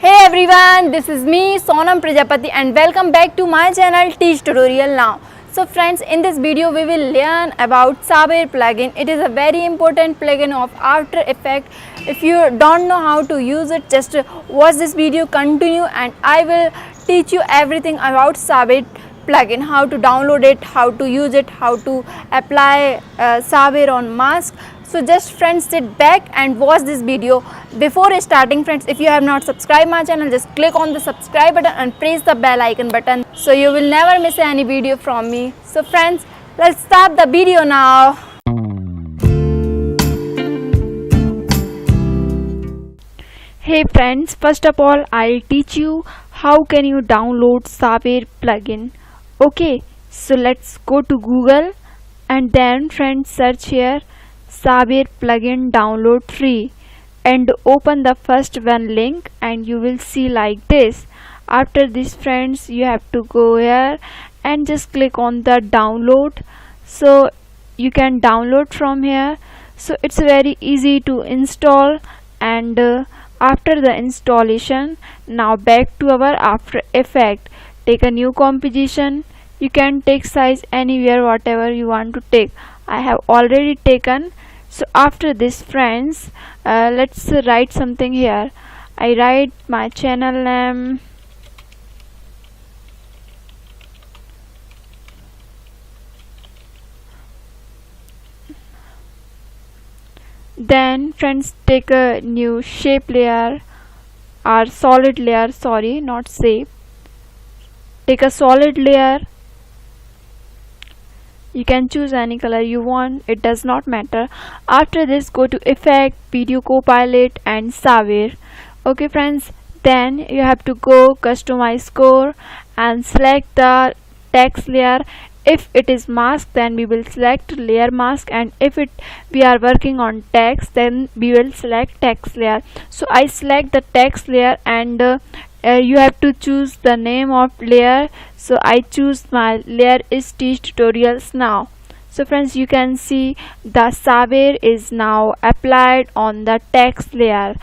Hey everyone, this is me Sonam Prajapati and welcome back to my channel Teach Tutorial Now. So friends, in this video we will learn about Saber plugin. It is a very important plugin of After Effects. If you don't know how to use it, just watch this video, continue, and I will teach you everything about Saber plugin, how to download it, how to use it, how to apply Saber on mask. So just friends, sit back and watch this video. Before starting friends, if you have not subscribed my channel, just click on the subscribe button and press the bell icon button so you will never miss any video from me. So friends, let's start the video now. Hey friends, first of all I'll teach you how can you download Saber plugin. Okay, so let's go to Google and then friends search here Saber plugin download free and open the first one link and you will see like this. After this friends, you have to go here and just click on the download, so you can download from here. So it's very easy to install, and after the installation, now back to our After Effect. Take a new composition. You can take size anywhere whatever you want to take. I have already taken. So after this friends, let's write something here. I write my channel name, then friends take a new shape layer or solid layer, sorry, not shape. Take a solid layer. You can choose any color you want, it does not matter. After this, go to Effect, Video Copilot and Saber. Okay friends, then you have to go Customize Score and select the text layer. If it is mask, then we will select layer mask, and if we are working on text, then we will select text layer. So I select the text layer, and you have to choose the name of layer. So I choose my layer is Teach Tutorials Now. So friends, you can see the Saber is now applied on the text layer.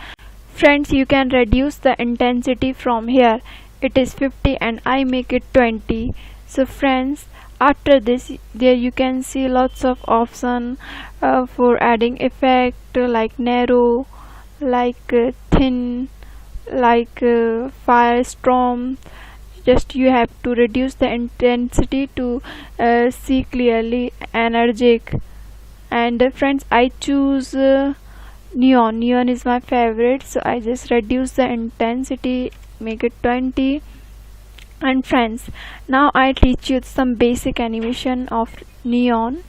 Friends, you can reduce the intensity from here. It is 50 and I make it 20. So friends, after this, there you can see lots of option for adding effect, like narrow, like thin, like firestorm. Just you have to reduce the intensity to see clearly, energetic. And friends, I choose neon is my favorite, so I just reduce the intensity, make it 20. And friends, now I teach you some basic animation of neon.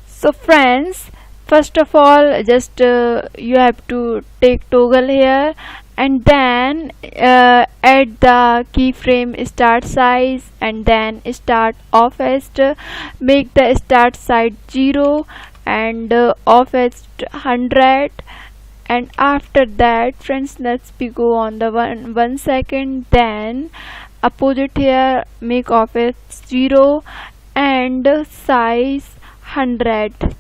So friends, first of all, just you have to take toggle here and then add the keyframe start size and then start offset. Make the start size 0 and offset 100. And after that friends, let's go on the 1 second, then opposite here make offset 0 and size 100.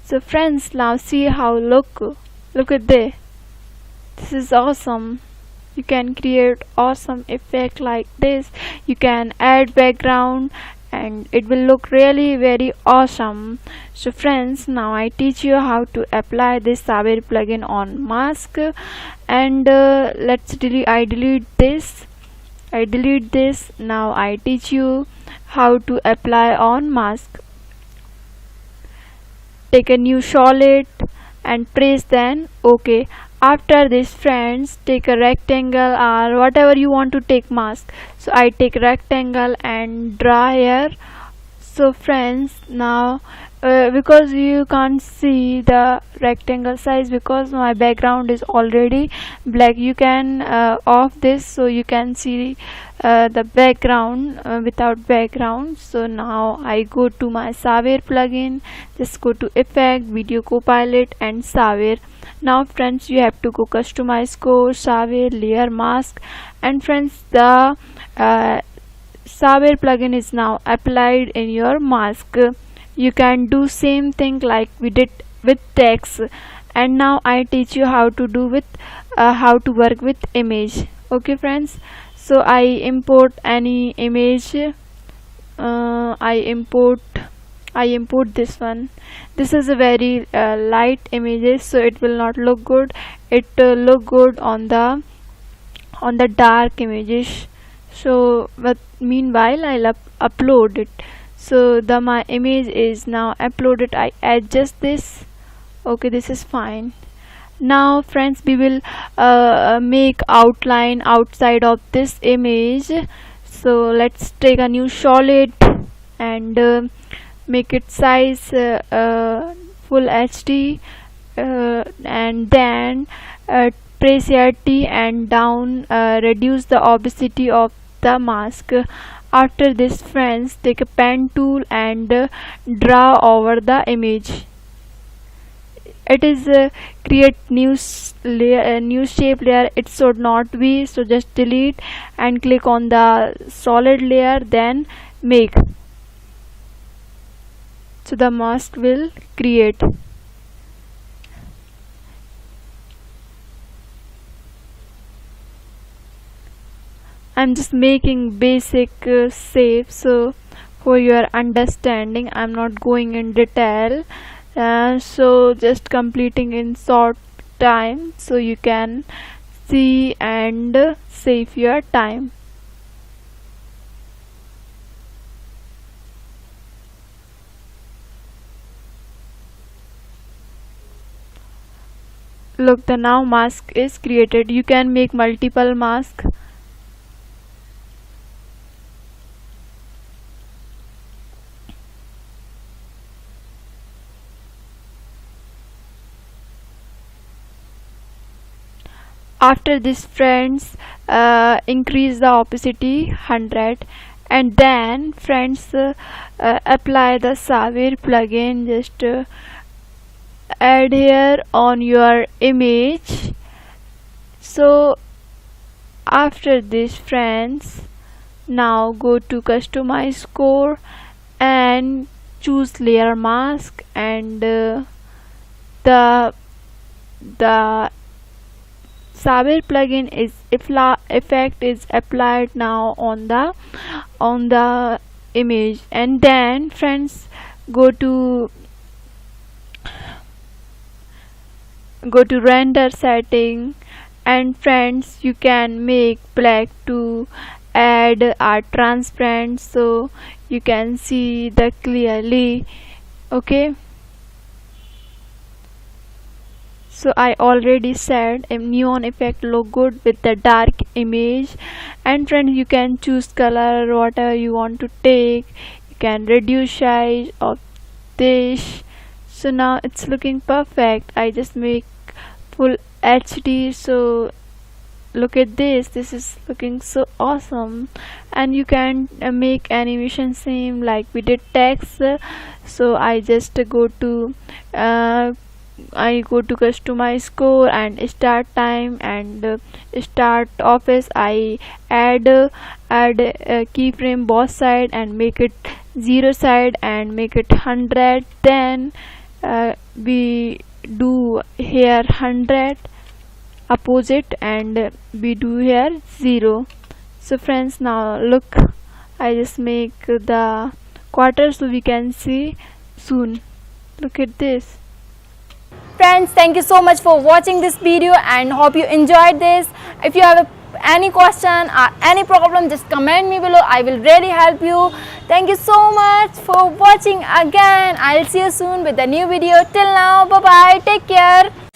So friends, now see how look at this. This is awesome. You can create awesome effect like this. You can add background and it will look really very awesome. So friends, now I teach you how to apply this Saber plugin on mask, and I delete this. Now I teach you how to apply on mask. Take a new solid and press then OK. After this friends, take a rectangle or whatever you want to take mask. So I take rectangle and draw here. So friends, now because you can't see the rectangle size because my background is already black, you can off this so you can see the background without background. So now I go to my Saber plugin, just go to Effect, Video Copilot and Saber. Now friends, you have to go Customize Score, Saber, Layer Mask, and friends, the Saber plugin is now applied in your mask. You can do same thing like we did with text, And now I teach you how to do with how to work with image. Okay friends, so I import any image. I import this one. This is a very light images, so it will not look good. It look good on the dark images. So but meanwhile I'll upload it. So the my image is now uploaded. I adjust this. Okay, this is fine. Now friends, we will make outline outside of this image. So let's take a new solid and make it size full HD, and then press here T and down, reduce the opacity of the mask. After this friends, take a pen tool and draw over the image. It is create new layer, new shape layer. It should not be, so just delete and click on the solid layer, then make. So the mask will create. I'm just making basic shape, so for your understanding I'm not going in detail. So just completing in short time, so you can see and save your time. Look, the now mask is created. You can make multiple masks. After this friends, increase the opacity 100, and then friends, apply the Saber plugin. Just add here on your image. So after this friends, now go to customize core and choose layer mask, and the Saber plugin is effect is applied now on the image. And then friends, go to render setting, and friends, you can make black to add a transparent, so you can see the clearly. Okay, so I already said a neon effect look good with the dark image. And friends, you can choose color whatever you want to take. You can reduce size of this. So now it's looking perfect. I just make full HD, so look at this. This is looking so awesome. And you can make animation same like we did text. So I just go to customize core and start time, and start office. I add keyframe both side and make it 0 side and make it 100. Then we do here 100 opposite, and we do here 0. So friends, now look, I just make the quarter so we can see soon. Look at this. Friends, thank you so much for watching this video and hope you enjoyed this. If you have any question or any problem, just comment me below. I will really help you. Thank you so much for watching again. I'll see you soon with a new video. Till now, bye bye, take care.